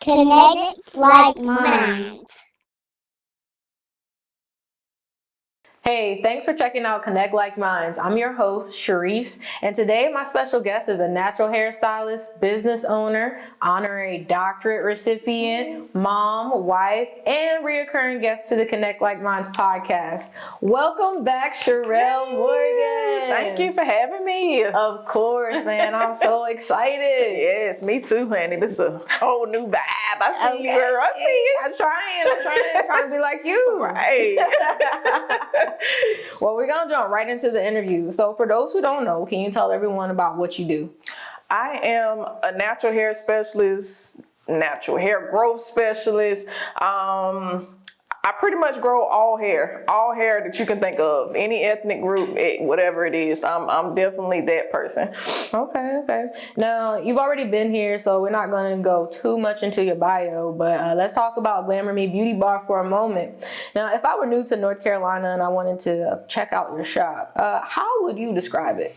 Connect like minds. Hey, thanks for checking out Connect Like Minds. I'm your host, Sharice, and today my special guest is a natural hairstylist, business owner, honorary doctorate recipient, mom, wife, and reoccurring guest to the Connect Like Minds podcast. Welcome back, Cherrelle Morgan. Thank you for having me. Of course, man. I'm so excited. Yes, me too, honey. This is a whole new vibe. I see you, girl. I see you. I'm trying to be like you. Right. Well, we're going to jump right into the interview. So for those who don't know, can you tell everyone about what you do? I am a natural hair specialist, natural hair growth specialist. I pretty much grow all hair that you can think of, any ethnic group, whatever it is. I'm definitely that person. Okay. Now, you've already been here, so we're not going to go too much into your bio, but let's talk about Glamour Me Beauty Bar for a moment. Now, if I were new to North Carolina and I wanted to check out your shop, how would you describe it?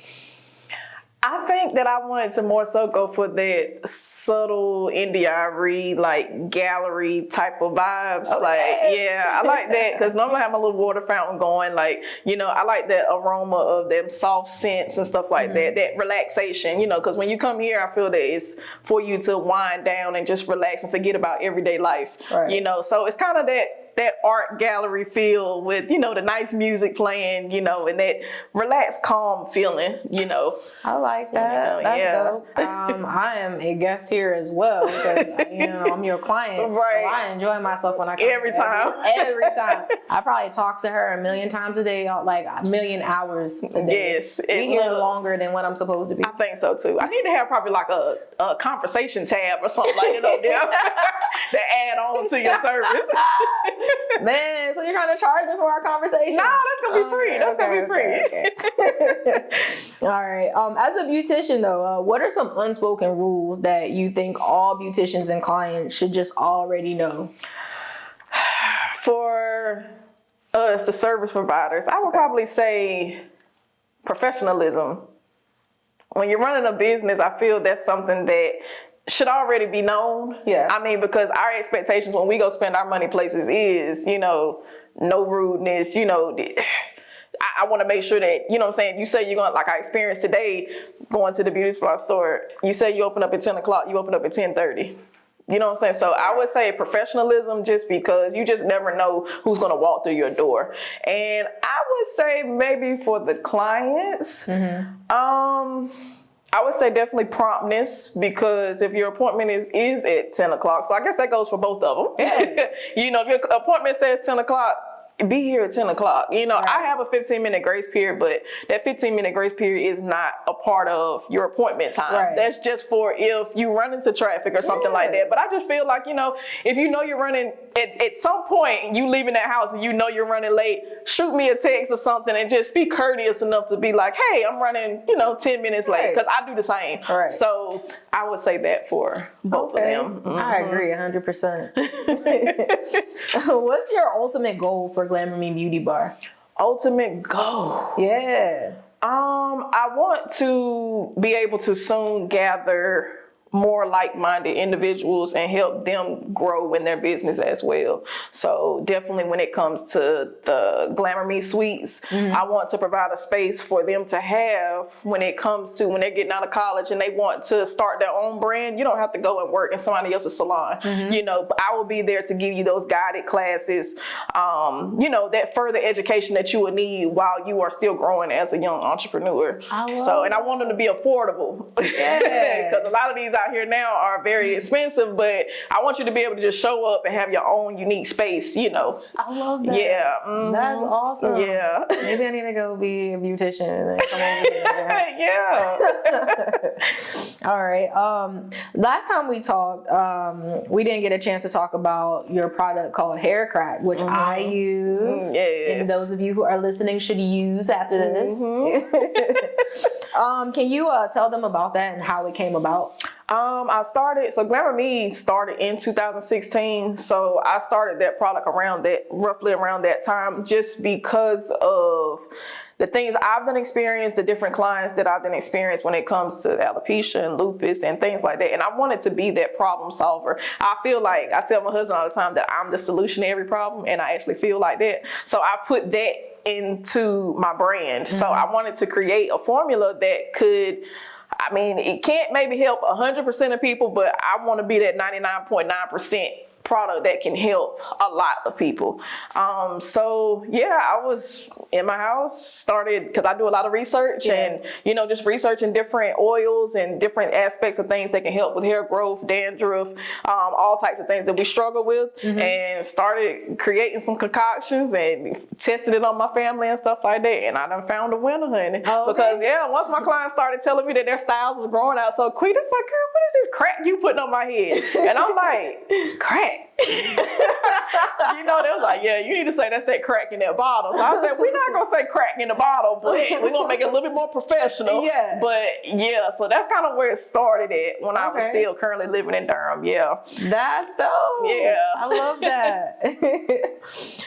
I think that I wanted to more so go for that subtle indie like gallery type of vibes. Okay. Like, yeah, I like that because normally I have my little water fountain going. Like, I like that aroma of them soft scents and stuff like that relaxation, because when you come here, I feel that it's for you to wind down and just relax and forget about everyday life, right. So it's kind of that art gallery feel with, the nice music playing, and that relaxed, calm feeling, I like that. That's dope. I am a guest here as well because, I'm your client. Right. So I enjoy myself when I come Every time. Every time. I probably talk to her 1,000,000 times a day, like 1,000,000 hours a day. Yes. We here longer than what I'm supposed to be. I think so too. I need to have probably like a conversation tab or something like that up there to add on to your service. Man, so you're trying to charge me for our conversation? No, that's gonna be free. That's gonna be free. Okay. All right. As a beautician, though, what are some unspoken rules that you think all beauticians and clients should just already know? For us, the service providers, I would probably say professionalism. When you're running a business, I feel that's something that should already be known. Yeah. I mean, because our expectations when we go spend our money places is, no rudeness, I want to make sure that, what I'm saying, you say you're going, like I experienced today, going to the beauty supply store, you say you open up at 10 o'clock, you open up at 10:30. You know what I'm saying? So I would say professionalism, just because you just never know who's going to walk through your door. And I would say maybe for the clients, I would say definitely promptness, because if your appointment is at 10 o'clock, so I guess that goes for both of them. Yeah. If your appointment says 10 o'clock, be here at 10 o'clock. Right. I have a 15-minute grace period, but that 15-minute grace period is not a part of your appointment time. Right. That's just for if you run into traffic or something like that. But I just feel like, if you're running, at some point, you leaving that house and you're running late, shoot me a text or something and just be courteous enough to be like, hey, I'm running, 10 minutes late, because I do the same. Right. So I would say that for both of them. Mm-hmm. I agree 100%. What's your ultimate goal for Glamour Me Beauty Bar? Ultimate goal? Yeah. I want to be able to soon gather more like-minded individuals and help them grow in their business as well. So definitely when it comes to the Glamour Me Suites, I want to provide a space for them to have when it comes to when they're getting out of college and they want to start their own brand. You don't have to go and work in somebody else's salon. But I will be there to give you those guided classes, that further education that you will need while you are still growing as a young entrepreneur. And I want them to be affordable. Yeah. Because a lot of these out here now are very expensive, but I want you to be able to just show up and have your own unique space, I love that. Yeah. That's awesome. Yeah. Maybe I need to go be a beautician and then come over here. Yeah. All right. Last time we talked, we didn't get a chance to talk about your product called Hair Crack, which I use. Yes. And those of you who are listening should use after this. Can you tell them about that and how it came about? Glamour Me started in 2016. So I started that product roughly around that time, just because of of the things I've done experience, the different clients that I've done experience when it comes to alopecia and lupus and things like that. And I wanted to be that problem solver. I feel like, I tell my husband all the time that I'm the solution to every problem, and I actually feel like that. So I put that into my brand. So I wanted to create a formula that could, I mean, it can't maybe help 100% of people, but I want to be that 99.9% product that can help a lot of people. So yeah, I was in my house, started, because I do a lot of research and, you know, just researching different oils and different aspects of things that can help with hair growth, dandruff, all types of things that we struggle with, and started creating some concoctions and tested it on my family and stuff like that. And I done found a winner, honey. Because once my clients started telling me that their styles was growing out so quick, it's like, girl, what is this crack you putting on my head? And I'm like, crack? You know, they was like, yeah, you need to say that's that crack in that bottle. So I said, we're not gonna say crack in the bottle, but we're gonna make it a little bit more professional. Yeah. But yeah, so that's kind of where it started at when I was still currently living in Durham. Yeah. That's dope. Yeah. I love that.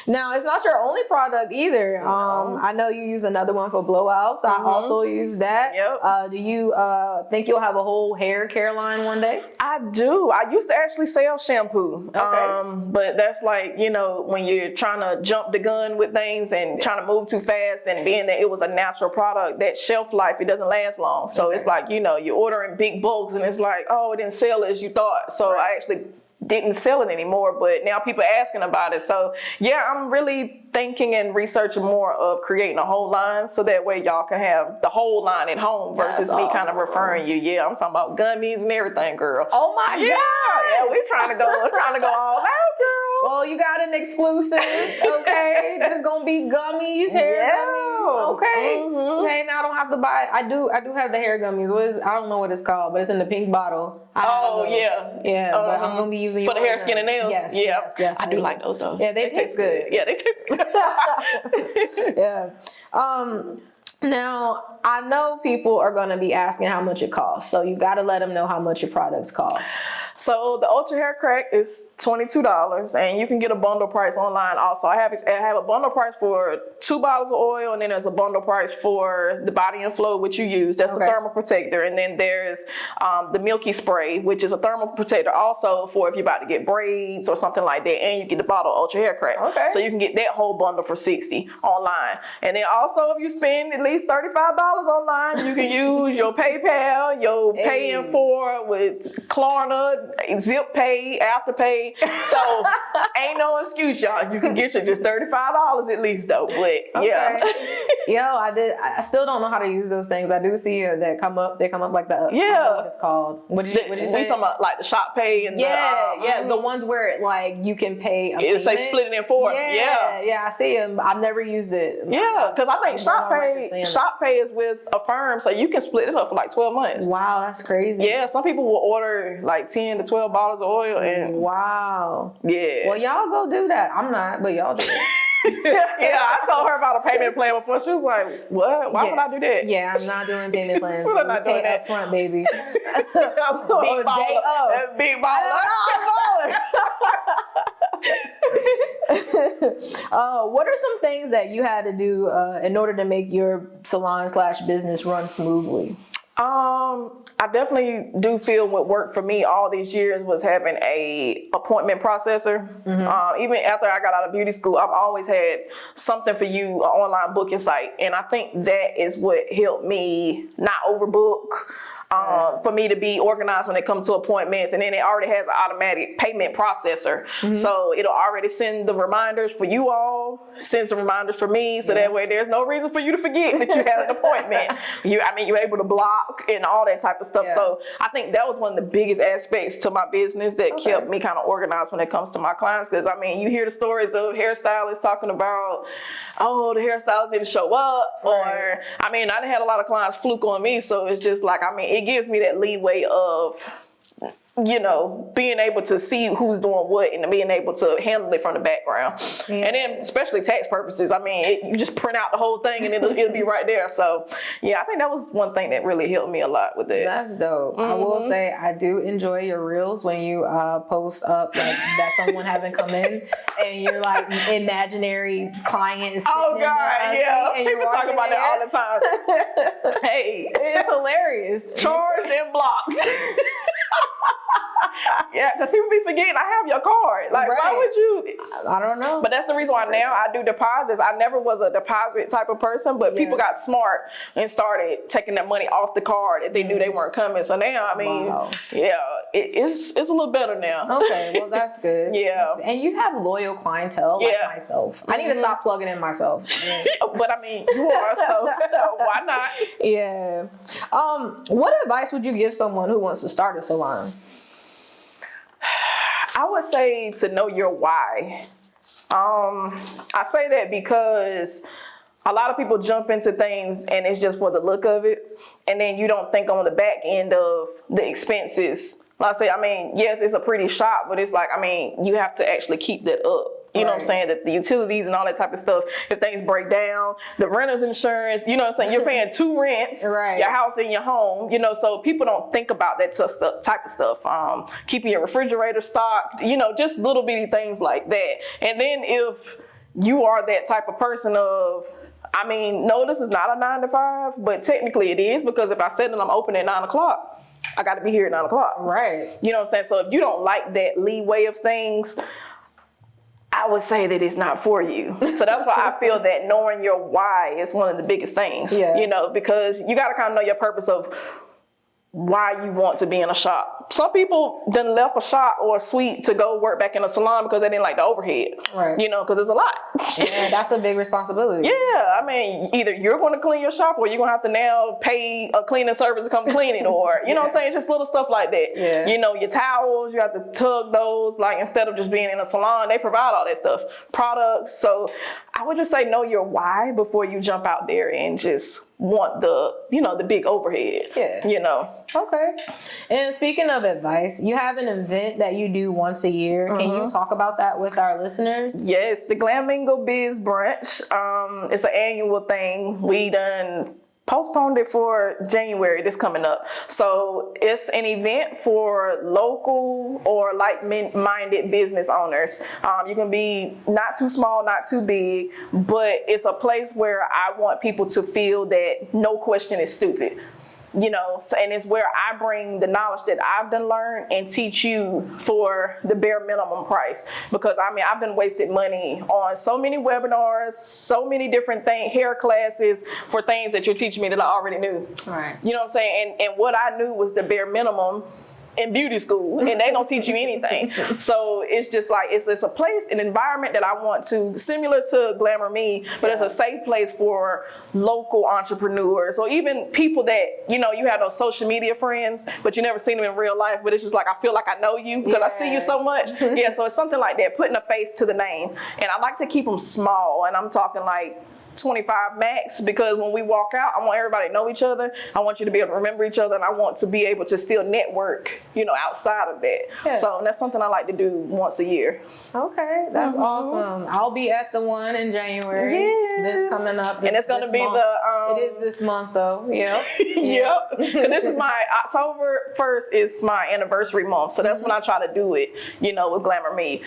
Now, it's not your only product either. I know you use another one for blowouts. I also use that. Yep. Do you think you'll have a whole hair care line one day? I do. I used to actually sell shampoo. But that's like, you know, when you're trying to jump the gun with things and trying to move too fast, and being that it was a natural product, that shelf life, it doesn't last long. So it's like, you know, you're ordering big bulks and it's like, oh, it didn't sell as you thought. So I actually didn't sell it anymore, but now people are asking about it. So yeah, I'm really thinking and researching more of creating a whole line, so that way y'all can have the whole line at home versus me kind of referring you. Yeah, I'm talking about gummies and everything, girl. Oh my God. Yeah, we're trying to go all out, girl. Well, you got an exclusive, okay? There's gonna be gummies, hair gummies. Okay. Okay, now I don't have to buy it. I do have the hair gummies. I don't know what it's called, but it's in the pink bottle. Yeah. But I'm gonna be using for the hair, skin, and nails. Yes. I do like those though. Yeah, they taste good. Yeah, they taste good. Yeah. Now, I know people are going to be asking how much it costs, so you got to let them know how much your products cost. So the Ultra Hair Crack is $22, and you can get a bundle price online also. I have a bundle price for 2 bottles of oil, and then there's a bundle price for the body and flow, which you use. That's the thermal protector. And then there's the Milky Spray, which is a thermal protector also for if you're about to get braids or something like that, and you get the bottle of Ultra Hair Crack. So you can get that whole bundle for $60 online. And then also, if you spend at least $35 online, you can use your PayPal, your Pay in 4 with Klarna, Zip Pay, Afterpay. So ain't no excuse, y'all. You can get you just $35 at least though. But yeah. Yo, I still don't know how to use those things. I do see that come up. They come up like the I don't know what it's called. What did you say? We talking about like the Shop Pay and the ones where it, like you can pay a payment. It's like split it in 4. Yeah, I see them. I've never used it. Yeah, because I think Shop Pay is with a firm, so you can split it up for like 12 months. Wow, that's crazy. Yeah, some people will order like 10 to 12 bottles of oil and yeah. Well, y'all go do that. I'm not, but y'all do it. Yeah, I told her about a payment plan before. She was like, what? Why would I do that? Yeah, I'm not doing payment plans. I'm not doing that up front, baby. Big baller. What are some things that you had to do in order to make your salon/business run smoothly? I definitely do feel what worked for me all these years was having a appointment processor. Even after I got out of beauty school, I've always had something for you, an online booking site. And I think that is what helped me not overbook. For me to be organized when it comes to appointments, and then it already has an automatic payment processor, so it'll already send the reminders for you all, sends the reminders for me, so that way there's no reason for you to forget that you had an appointment. You're able to block and all that type of stuff. So I think that was one of the biggest aspects to my business that kept me kind of organized when it comes to my clients. Because I mean, you hear the stories of hairstylists talking about, oh, the hairstylist didn't show up, or I mean, I done had a lot of clients fluke on me, so it's just like, I mean, it gives me that leeway of you know, being able to see who's doing what and being able to handle it from the background. And then especially tax purposes, I mean, you just print out the whole thing and it'll be right there. So yeah, I think that was one thing that really helped me a lot with that. That's dope. I will say I do enjoy your reels when you post up that someone hasn't come in and you're like imaginary client is sitting in there, yeah. and People talk about that all the time. Hey, it's hilarious. Charged and blocked. Yeah, because people be forgetting I have your card. Like, why would you? I don't know. But that's the reason why now I do deposits. I never was a deposit type of person, but people got smart and started taking that money off the card if they knew they weren't coming. So now, I mean, it's a little better now. Okay, well that's good. And you have loyal clientele like myself. I need to stop plugging in myself. But I mean, you are, so why not? Yeah. What advice would you give someone who wants to start a salon? I would say to know your why. I say that because a lot of people jump into things and it's just for the look of it. And then you don't think on the back end of the expenses. Like I say, I mean, yes, it's a pretty shop, but it's like, I mean, you have to actually keep that up. You know what I'm saying? That the utilities and all that type of stuff, if things break down, the renter's insurance, you know what I'm saying? You're paying 2 rents, your house and your home, you know, so people don't think about that type of stuff. Keeping your refrigerator stocked, you know, just little bitty things like that. And then if you are that type of person of, I mean, no, this is not a 9 to 5, but technically it is, because if I said that I'm open at 9 o'clock, I got to be here at 9 o'clock. Right. You know what I'm saying? So if you don't like that leeway of things, I would say that it's not for you. So that's why I feel that knowing your why is one of the biggest things, you know, because you got to kind of know your purpose of why you want to be in a shop. Some people done left a shop or a suite to go work back in a salon because they didn't like the overhead, you know, because it's a lot. Yeah, that's a big responsibility. Yeah, I mean, either you're going to clean your shop or you're going to have to now pay a cleaning service to come clean it, or, you know what I'm saying, just little stuff like that. You know, your towels, you have to tug those, like instead of just being in a salon, they provide all that stuff, products. So I would just say know your why before you jump out there and just want the, you know, the big overhead, you know. Okay. And speaking of advice, you have an event that you do once a year. Can you talk about that with our listeners? Yes, the Glamingo Biz Brunch. It's an annual thing. We done postponed it for January, this coming up. So it's an event for local or like-minded business owners. You can be not too small, not too big, but it's a place where I want people to feel that no question is stupid. You know, so, and it's where I bring the knowledge that I've done learned and teach you for the bare minimum price. Because I mean, I've done wasted money on so many webinars, so many different things, hair classes for things that you're teaching me that I already knew. Right. You know what I'm saying? And what I knew was the bare minimum in beauty school, and they don't teach you anything. So it's just like, it's a place, an environment that I want to, similar to Glamour Me, but it's a safe place for local entrepreneurs, or even people that, you know, you have those social media friends, but you never seen them in real life, but it's just like, I feel like I know you because I see you so much. So it's something like that, putting a face to the name. And I like to keep them small, and I'm talking like 25 max, because when we walk out, I want everybody to know each other. I want you to be able to remember each other, and I want to be able to still network, you know, outside of that. So that's something I like to do once a year. Okay, that's awesome. I'll be at the one in January. This coming up. And it's going to be month. It is this month though. Because this is my October 1st is my anniversary month. So that's when I try to do it, you know, with Glamour Me.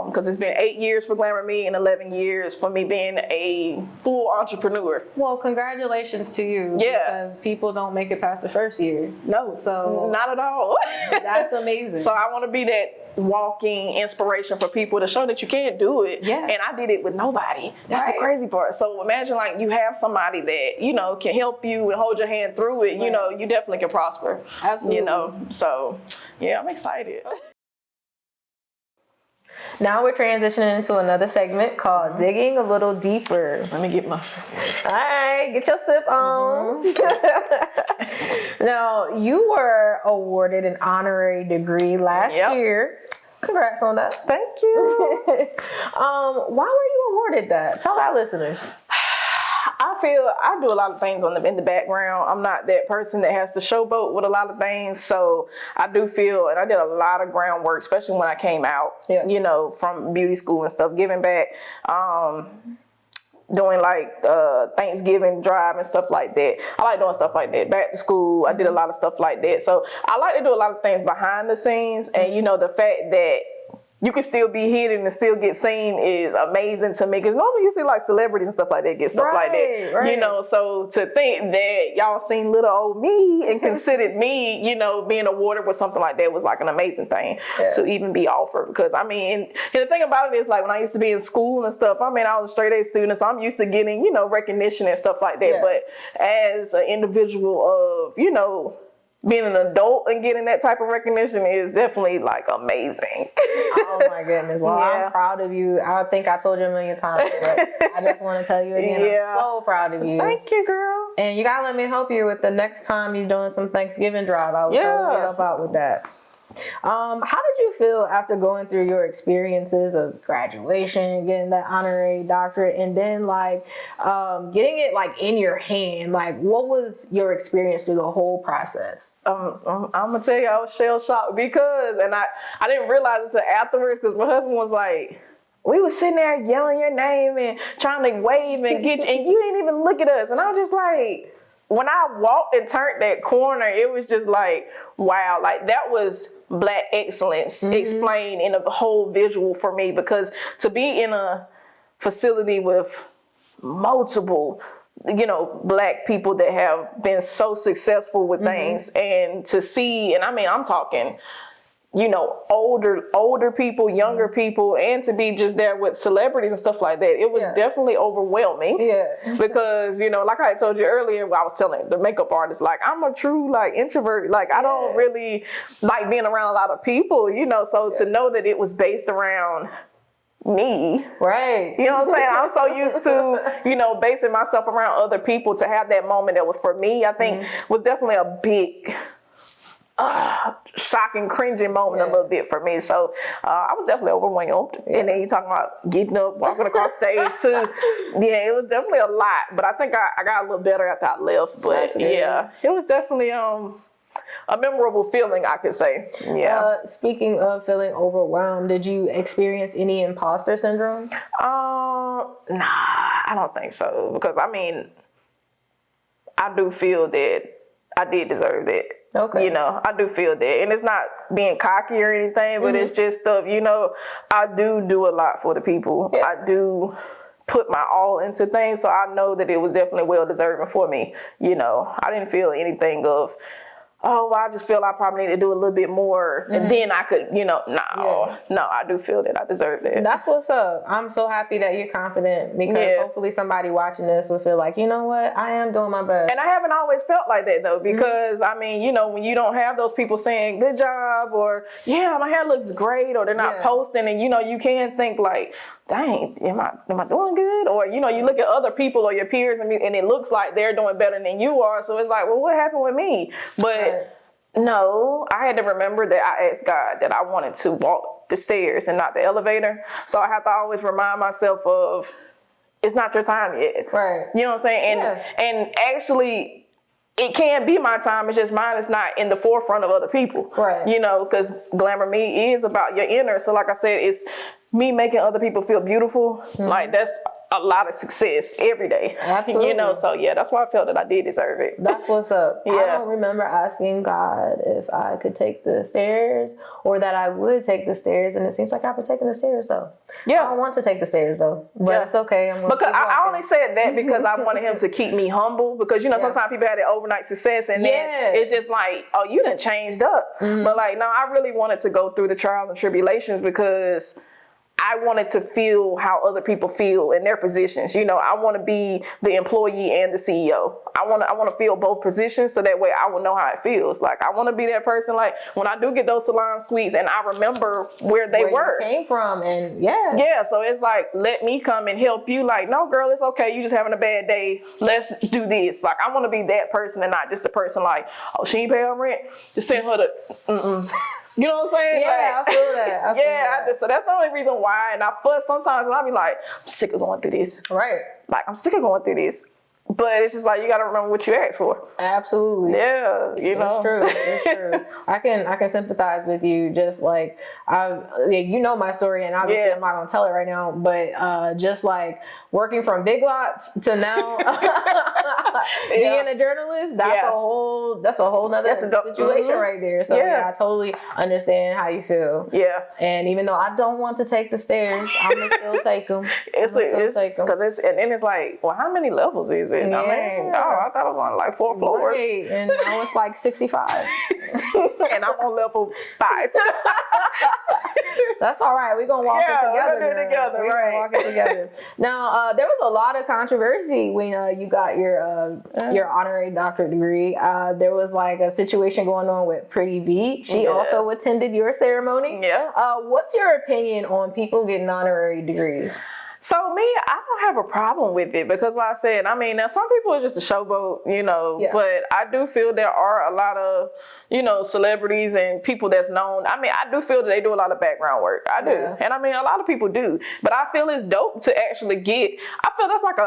Because it's been 8 years for Glamour Me and 11 years for me being a full entrepreneur. Well, congratulations to you. Because people don't make it past the first year. No, so not at all. That's amazing. So I want to be that walking inspiration for people to show that you can do it. And I did it with nobody. That's the crazy part. So imagine like you have somebody that, you know, can help you and hold your hand through it. You know, you definitely can prosper. Absolutely. You know, so yeah, I'm excited. Now we're transitioning into another segment called Digging a Little Deeper. Let me get my... All right, get your sip on. Now, you were awarded an honorary degree last year. Congrats on that. Thank you. Why were you awarded that? Tell our listeners. I feel I do a lot of things in the background. I'm not that person that has to showboat with a lot of things. So I do feel, and I did a lot of groundwork, especially when I came out, you know, from beauty school and stuff, giving back. Doing like Thanksgiving drive and stuff like that. I like doing stuff like that. Back to school, I did a lot of stuff like that. So I like to do a lot of things behind the scenes. And you know, the fact that you can still be hidden and still get seen is amazing to me. Because normally you see like celebrities and stuff like that get stuff like that. Right. You know, so to think that y'all seen little old me and considered me, you know, being awarded with something like that was like an amazing thing to even be offered. Because I mean, and the thing about it is like when I used to be in school and stuff, I mean, I was a straight A student, so I'm used to getting, you know, recognition and stuff like that. But as an individual of, you know, being an adult and getting that type of recognition is definitely like amazing. Oh my goodness. Well, I'm proud of you. I think I told you a million times, but I just want to tell you again, I'm so proud of you. Thank you, girl. And you gotta let me help you with the next time you're doing some Thanksgiving drive. I would totally help out with that. How did you feel after going through your experiences of graduation, getting that honorary doctorate, and then like getting it like in your hand? Like, what was your experience through the whole process? I'm gonna tell you, I was shell shocked because, and I didn't realize it until afterwards because my husband was like, we was sitting there yelling your name and trying to wave and get you, and you didn't even look at us, and I was just like. When I walked and turned that corner, it was just like, wow, like that was Black excellence explained in a whole visual for me, because to be in a facility with multiple, you know, Black people that have been so successful with things, and to see, and I mean, I'm talking, you know, older people, younger people, and to be just there with celebrities and stuff like that. It was definitely overwhelming. Because, you know, like I told you earlier, I was telling the makeup artist, like, I'm a true, like, introvert. Like, I don't really like being around a lot of people, you know, so to know that it was based around me. Right. You know what I'm saying? I'm so used to, you know, basing myself around other people, to have that moment that was for me, I think was definitely a big... shocking, cringing moment a little bit for me. So I was definitely overwhelmed. And then you talking about getting up, walking across stage too. Yeah, it was definitely a lot. But I think I got a little better after I left. But it was definitely a memorable feeling, I could say. Yeah. Speaking of feeling overwhelmed, did you experience any imposter syndrome? Nah, I don't think so. Because I mean, I do feel that I did deserve that. Okay. You know, I do feel that. And it's not being cocky or anything, but it's just stuff, you know, I do a lot for the people. I do put my all into things. So I know that it was definitely well deserving for me. You know, I didn't feel anything of, oh, well, I just feel I probably need to do a little bit more. And then I could, you know, no, I do feel that I deserve that. That's what's up. I'm so happy that you're confident, because hopefully somebody watching this will feel like, you know what, I am doing my best. And I haven't always felt like that though, because I mean, you know, when you don't have those people saying good job, or yeah, my hair looks great, or they're not posting, and you know, you can think like, dang, am I doing good? Or, you know, you look at other people or your peers and it looks like they're doing better than you are. So it's like, well, what happened with me? But no, I had to remember that I asked God that I wanted to walk the stairs and not the elevator. So I have to always remind myself of, it's not your time yet. Right. You know what I'm saying? And actually, it can be my time. It's just mine is not in the forefront of other people. Right. You know, because Glamour Me is about your inner. So like I said, it's me making other people feel beautiful. Like that's a lot of success every day. Absolutely. You know, so yeah, that's why I felt that I did deserve it. That's what's up. I don't remember asking God if I could take the stairs or that I would take the stairs, and it seems like I've been taking the stairs though. Yeah. I don't want to take the stairs though, but it's okay. Because I only said that because I wanted him to keep me humble, because you know, sometimes people have that overnight success and then it's just like, oh, you done changed up. But like, no, I really wanted to go through the trials and tribulations because I wanted to feel how other people feel in their positions. You know, I want to be the employee and the CEO. I want to feel both positions, so that way I will know how it feels. Like, I want to be that person, like when I do get those salon suites and I remember where they were. You came from, and yeah. So it's like, let me come and help you. Like, no, girl, it's okay. You just having a bad day. Let's do this. Like, I want to be that person and not just the person like, oh, she ain't pay her rent. Just send her to. You know what I'm saying? Yeah, like, I feel that. So that's the only reason why. And I fuss sometimes, and I be like, I'm sick of going through this. Right. Like, I'm sick of going through this. But it's just like, you got to remember what you asked for. Absolutely. Yeah, you know. It's true. It's true. I can sympathize with you. Just like you know my story, and obviously I'm not gonna tell it right now. But just like working from Big Lots to now being a journalist, that's a whole nother situation right there. So I totally understand how you feel. Yeah. And even though I don't want to take the stairs, I'm gonna still take them. And then it's like, well, how many levels is it? Yeah. I mean, I thought it was on like 4 floors. Right. And now it's like 65. And I'm on level 5. That's all right. We're going to walk it together. We're going to do it together. We're going to walk it together. Now, there was a lot of controversy when you got your honorary doctorate degree. There was like a situation going on with Pretty V. She also attended your ceremony. Yeah. What's your opinion on people getting honorary degrees? So me, I don't have a problem with it because like I said, I mean, now some people are just a showboat, you know, but I do feel there are a lot of, you know, celebrities and people that's known. I mean, I do feel that they do a lot of background work. I do. Yeah. And I mean, a lot of people do, but I feel it's dope to actually I feel that's like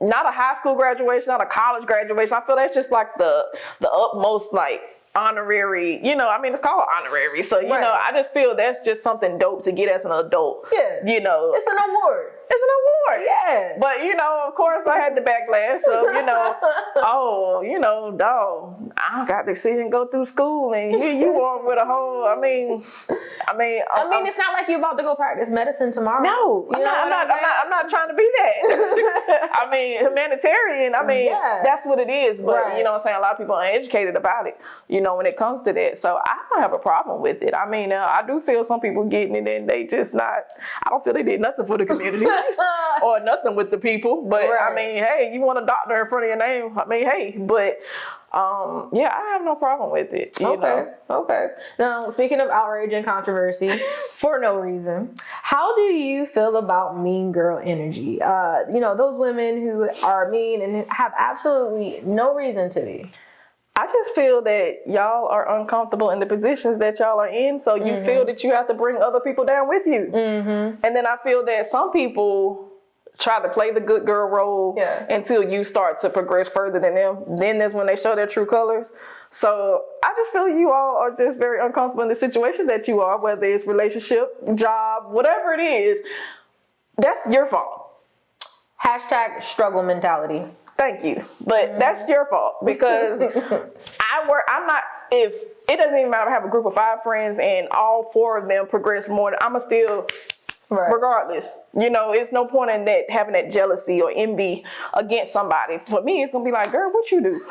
not a high school graduation, not a college graduation. I feel that's just like the utmost like honorary, you know, I mean, it's called honorary. So, you know, I just feel that's just something dope to get as an adult. Yeah. You know. It's an award. It's an award. Yeah. But, you know, of course, I had the backlash of, you know, oh, you know, dog, I got to sit and go through school and here you are with a whole, I mean, it's not like you're about to go practice medicine tomorrow. No, I'm not trying to be that. I mean, humanitarian, I mean, that's what it is. But, you know what I'm saying, a lot of people are uneducated about it, you know, when it comes to that. So I don't have a problem with it. I mean, I do feel some people getting it and they just not, I don't feel they did nothing for the community or nothing with the people. But I mean, hey, you want a doctor in front of your name? I mean, hey, but I have no problem with it. You know? Okay. Now, speaking of outrage and controversy, for no reason, how do you feel about mean girl energy? You know, those women who are mean and have absolutely no reason to be. I just feel that y'all are uncomfortable in the positions that y'all are in, so you feel that you have to bring other people down with you. And then I feel that some people try to play the good girl role until you start to progress further than them. Then that's when they show their true colors. So I just feel you all are just very uncomfortable in the situation that you are, whether it's relationship, job, whatever it is. That's your fault. Hashtag struggle mentality. Thank you. But that's your fault because if it doesn't even matter, I have a group of 5 friends and all 4 of them progress more, I'ma still, regardless, you know, it's no point in that having that jealousy or envy against somebody. For me, it's gonna be like, girl, what you do?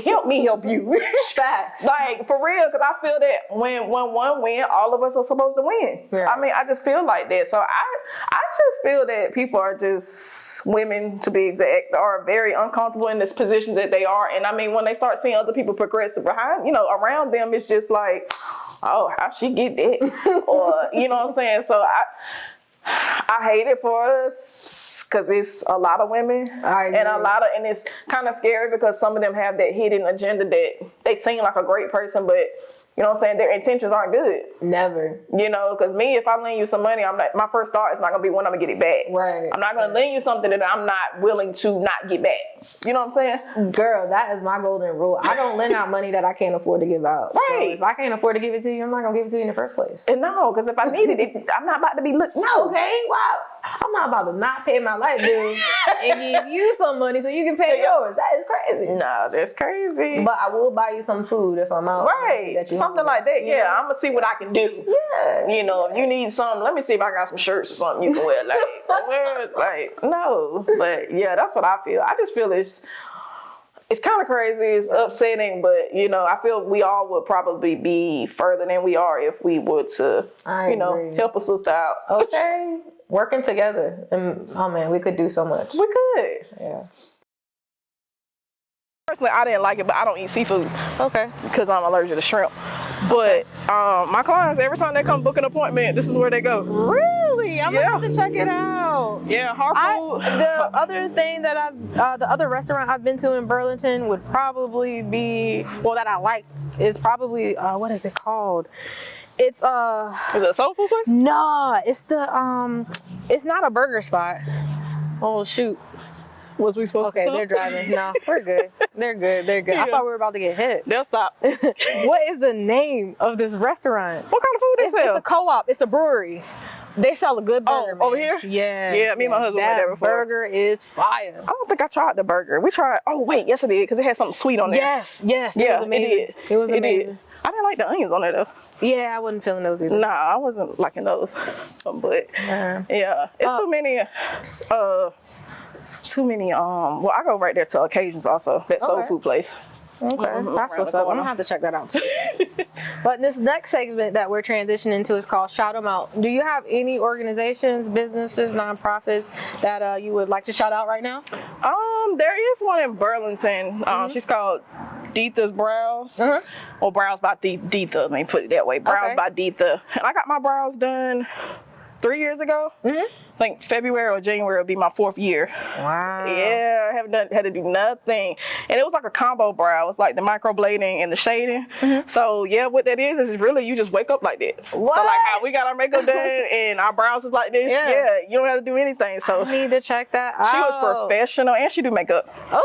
Help me help you. Facts. Like, for real, because I feel that when one win, all of us are supposed to win. Yeah. I mean, I just feel like that. So I just feel that people are just, women to be exact, are very uncomfortable in this position that they are. And I mean, when they start seeing other people progress behind, you know, around them, it's just like, oh, how she get that? Or, you know what I'm saying? So I hate it for us because it's a lot of women and it's kind of scary because some of them have that hidden agenda that they seem like a great person, but you know what I'm saying, their intentions aren't good. Never. You know, because me, if I lend you some money, my first thought is not going to be when I'm going to get it back. Right. I'm not going to lend you something that I'm not willing to not get back. You know what I'm saying? Girl, that is my golden rule. I don't lend out money that I can't afford to give out. Right. So if I can't afford to give it to you, I'm not going to give it to you in the first place. And no, because if I needed it, I'm not about to be no. Okay, wow. I'm not about to not pay my light bills and give you some money so you can pay yours. That is crazy. No, that's crazy. But I will buy you some food if I'm out. Right. Something like that. Yeah, I'm going to see what I can do. Yeah. You know, if you need something, let me see if I got some shirts or something you can wear. No. But yeah, that's what I feel. I just feel it's kind of crazy. It's upsetting, but you know, I feel we all would probably be further than we are if we would to, help a sister out. Okay. Working together. And oh man, we could do so much. We could. Yeah. Personally, I didn't like it, but I don't eat seafood. Okay. Because I'm allergic to shrimp. But my clients, every time they come book an appointment, this is where they go. Really? I'm gonna have to check it out. Yeah, Harfood. The other thing that the other restaurant I've been to in Burlington would probably be, that I like, is probably, what is it called? It's Is it a soul food place? No, it's the it's not a burger spot. Oh shoot. Was we supposed to Okay, stop? they're driving. No, we're good. They're good. They're good. I Yeah. thought we were about to get hit. They'll stop. What is the name of this restaurant? What kind of food they It's sell? a co-op. It's a brewery. They sell a good burger. Oh, over man. here? Yeah. Yeah, me and my husband went that there before. burger is fire. I don't think I tried the burger. We tried. Oh wait, yes I did, because it had something sweet on there. Yes. It Yeah, was amazing. it did. It was It amazing. did. I didn't like the onions on there though. Yeah, I wasn't feeling those either. Nah, I wasn't liking those. But yeah, it's too many. Well, I go right there to Occasions also. That soul Okay. food place. Okay, that's what's up. I'm gonna have to check that out too. But this next segment that we're transitioning to is called Shout 'em Out. Do you have any organizations, businesses, nonprofits that you would like to shout out right now? There is one in Burlington. She's called Deetha's Brows, or Brows by Deetha. Let me put it that way. Brows by Deetha. And I got my brows done 3 years ago. I think February or January will be my 4th year. Wow. Yeah, I haven't had to do nothing. And it was like a combo brow. It's like the microblading and the shading. So yeah, what that is really you just wake up like that. What? So like how we got our makeup done and our brows is like this. Yeah. Yeah, you don't have to do anything. So I need to check that out. she was professional and she do makeup. Okay.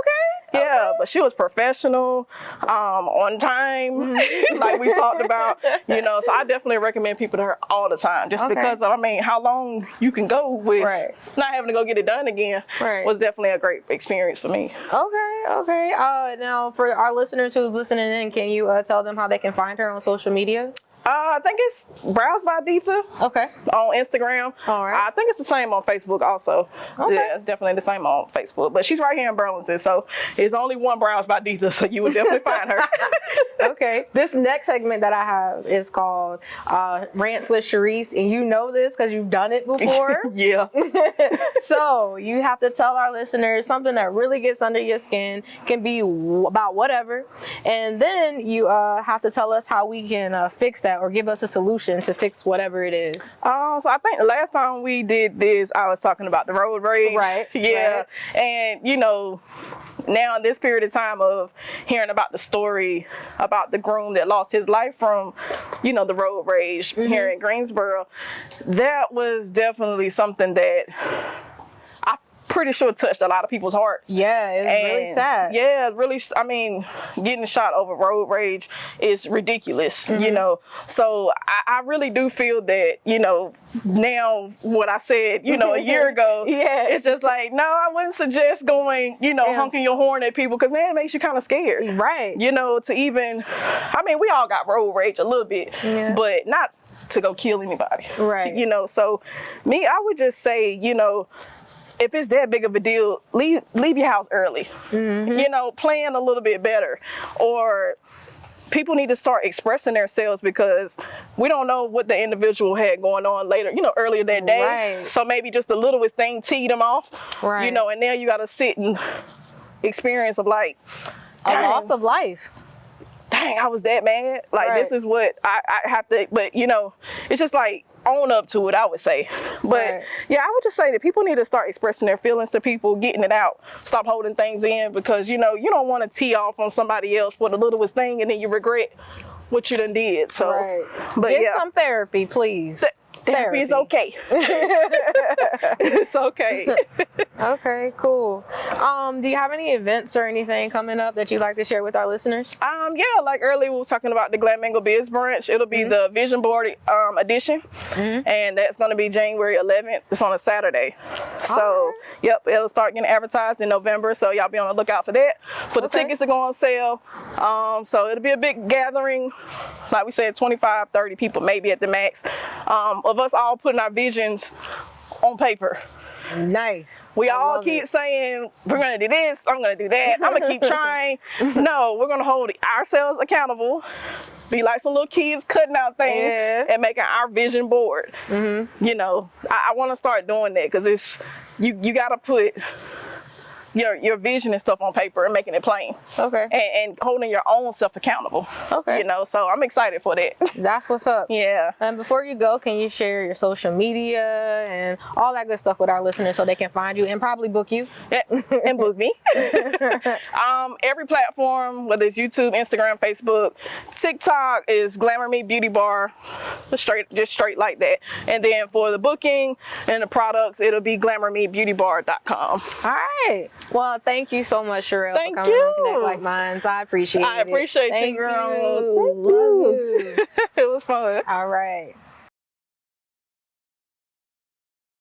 Yeah, but she was professional, on time, like we talked about, so I definitely recommend people to her all the time, just because of, how long you can go with not having to go get it done again was definitely a great experience for me. Okay. Now, for our listeners who's listening in, can you tell them how they can find her on social media? I think it's Brows by Deetha. Okay. On Instagram. All right. I think it's the same on Facebook also. Okay. Yeah, it's definitely the same on Facebook. But she's right here in Burlington, so it's only one Brows by Deetha, so you would definitely find her. Okay. This next segment that I have is called Rants with Cherrelle, and you know this because you've done it before. Yeah. So you have to tell our listeners something that really gets under your skin, can be about whatever, and then you have to tell us how we can fix that or give us a solution to fix whatever it is. So I think the last time we did this, I was talking about the road rage. Right. Yeah. Right. And now in this period of time of hearing about the story about the groom that lost his life from, the road rage here in Greensboro, that was definitely something that pretty sure touched a lot of people's hearts. Yeah, it's really sad. Yeah, really, getting shot over road rage is ridiculous, So I really do feel that, now what I said, a year ago, it's just like, no, I wouldn't suggest going, honking your horn at people, because then it makes you kind of scared. Right. To even, we all got road rage a little bit, but not to go kill anybody. Right. So me, I would just say, if it's that big of a deal, leave your house early. Plan a little bit better. Or people need to start expressing themselves, because we don't know what the individual had going on later, earlier that day. Right. So maybe just the littlest thing teed them off. Right. And now you got to sit and experience of like a loss of life. Dang, I was that mad. Like, this is what I have to, but it's just like, own up to it, I would say. But yeah, I would just say that people need to start expressing their feelings to people, getting it out, stop holding things in, because you don't want to tee off on somebody else for the littlest thing and then you regret what you done did. So but get some therapy, please. Therapy is okay. It's okay. Okay, cool. Do you have any events or anything coming up that you'd like to share with our listeners? Yeah, like earlier we was talking about the Glamingo Biz Brunch. It'll be the Vision Board edition, and that's going to be January 11th. It's on a Saturday. So, yep, it'll start getting advertised in November, so y'all be on the lookout for that. The tickets to go on sale. So it'll be a big gathering, like we said, 25, 30 people maybe at the max, of us all putting our visions on paper. Nice. We all keep saying, we're going to do this, I'm going to do that, I'm going to keep trying. No, we're going to hold ourselves accountable, be like some little kids cutting out things and making our vision board. I want to start doing that, because it's, you got to put your vision and stuff on paper and making it plain. Okay. And holding your own self accountable. Okay. So I'm excited for that. That's what's up. Yeah. And before you go, can you share your social media and all that good stuff with our listeners so they can find you and probably book you? Yeah, and book me. Every platform, whether it's YouTube, Instagram, Facebook, TikTok is Glamour Me Beauty Bar, just straight like that. And then for the booking and the products, it'll be glamourmebeautybar.com. All right. Well, thank you so much, Cherrelle, Thank for coming on Connect you. Like Minds. I appreciate it. I appreciate Thank you, girl. you. Thank you. It was fun. All right.